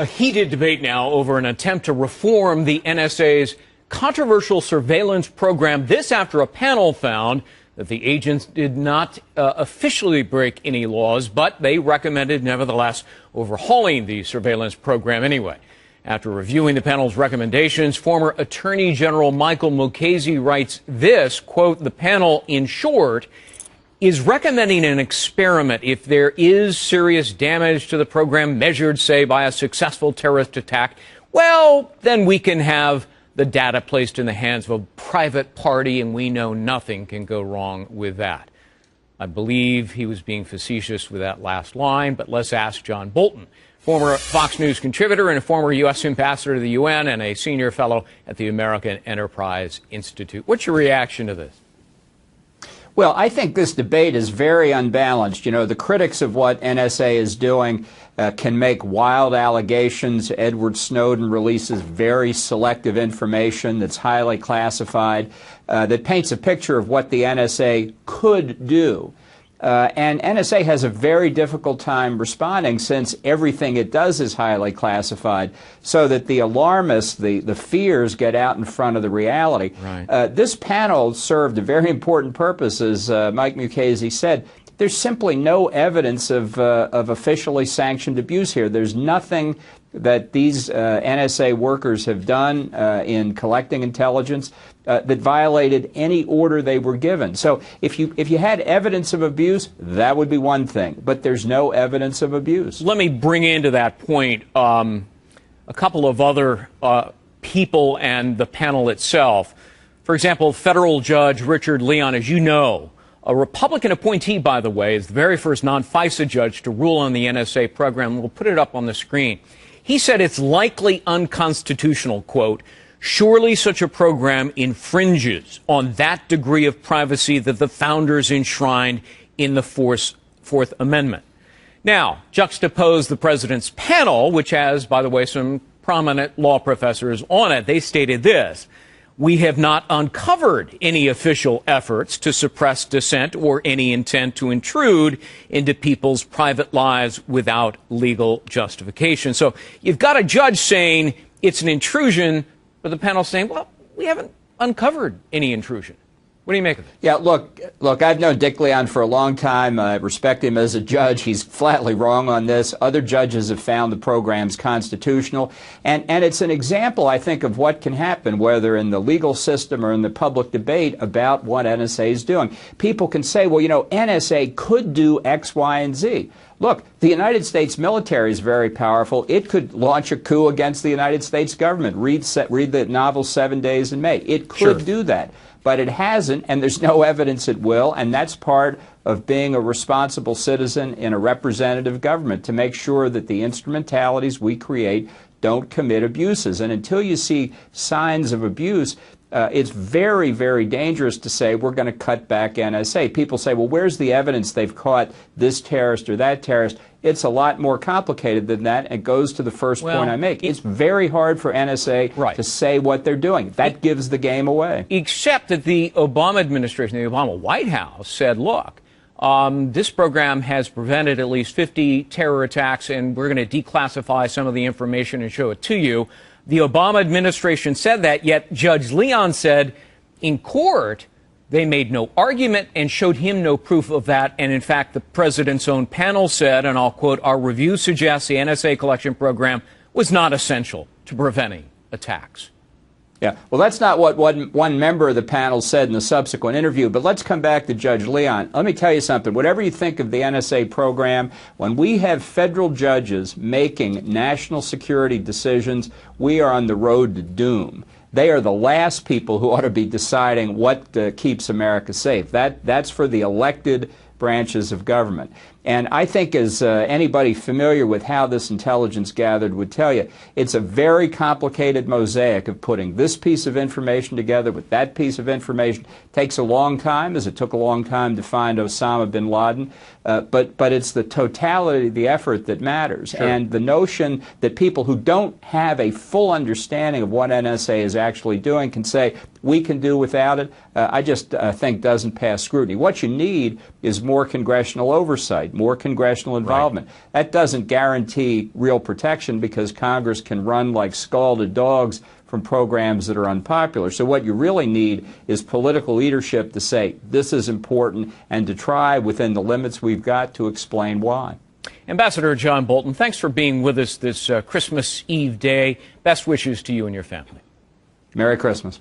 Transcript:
A heated debate now over an attempt to reform the NSA's controversial surveillance program. This after a panel found that the agents did not officially break any laws, but they recommended, nevertheless, overhauling the surveillance program anyway. After reviewing the panel's recommendations, former Attorney General Michael Mukasey writes this, quote, "The panel, in short, is recommending an experiment. If there is serious damage to the program measured, say, by a successful terrorist attack, well, then we can have the data placed in the hands of a private party, and we know nothing can go wrong with that." I believe he was being facetious with that last line, but let's ask John Bolton, former Fox News contributor and a former U.S. ambassador to the UN and a senior fellow at the American Enterprise Institute. What's your reaction to this? Well, I think this debate is very unbalanced. You know, the critics of what NSA is doing can make wild allegations. Edward Snowden releases very selective information that's highly classified, that paints a picture of what the NSA could do. And NSA has a very difficult time responding since everything it does is highly classified, so that the alarmists, the fears get out in front of the reality. Right. This panel served a very important purpose, as Mike Mukasey said. There's simply no evidence of officially sanctioned abuse here. There's nothing that these NSA workers have done in collecting intelligence that violated any order they were given. So if you had evidence of abuse, that would be one thing, but there's no evidence of abuse. Let me bring into that point a couple of other people and the panel itself. For example, federal judge Richard Leon, as you know, a Republican appointee, by the way, is the very first non-FISA judge to rule on the NSA program. We'll put it up on the screen. He said it's likely unconstitutional, quote, "Surely such a program infringes on that degree of privacy that the founders enshrined in the Fourth Amendment." Now, juxtapose the president's panel, which has, by the way, some prominent law professors on it. They stated this: "We have not uncovered any official efforts to suppress dissent or any intent to intrude into people's private lives without legal justification." So you've got a judge saying it's an intrusion, but the panel saying, well, we haven't uncovered any intrusion. What do you make of it? Yeah, look, I've known Dick Leon for a long time. I respect him as a judge. He's flatly wrong on this. Other judges have found the program's constitutional. And it's an example, I think, of what can happen, whether in the legal system or in the public debate about what NSA is doing. People can say, well, you know, NSA could do X, Y, and Z. Look, the United States military is very powerful. It could launch a coup against the United States government. Read the novel 7 Days in May. It could do that. But it hasn't, and there's no evidence it will, and that's part of being a responsible citizen in a representative government, to make sure that the instrumentalities we create don't commit abuses. And until you see signs of abuse, it's very, very dangerous to say we're going to cut back NSA. People say, well, where's the evidence they've caught this terrorist or that terrorist? It's a lot more complicated than that, and it goes to the first point I make. It's very hard for NSA to say what they're doing. That gives the game away. Except that the Obama administration, the Obama White House, said, look, this program has prevented at least 50 terror attacks, and we're going to declassify some of the information and show it to you. The Obama administration said that, yet Judge Leon said in court they made no argument and showed him no proof of that. And in fact, the president's own panel said, and I'll quote, "Our review suggests the NSA collection program was not essential to preventing attacks." Yeah, well, that's not what one member of the panel said in the subsequent interview, but let's come back to Judge Leon. Let me tell you something. Whatever you think of the NSA program, when we have federal judges making national security decisions, we are on the road to doom. They are the last people who ought to be deciding what keeps America safe. That's for the elected branches of government. And I think, as anybody familiar with how this intelligence gathered would tell you, it's a very complicated mosaic of putting this piece of information together with that piece of information. It takes a long time, as it took a long time to find Osama bin Laden, but it's the totality of the effort that matters. Sure. And the notion that people who don't have a full understanding of what NSA is actually doing can say, we can do without it, I just think doesn't pass scrutiny. What you need is more congressional oversight. oversight, more congressional involvement. Right. That doesn't guarantee real protection because Congress can run like scalded dogs from programs that are unpopular. So what you really need is political leadership to say this is important and to try within the limits we've got to explain why. Ambassador John Bolton, thanks for being with us this Christmas Eve day. Best wishes to you and your family. Merry Christmas.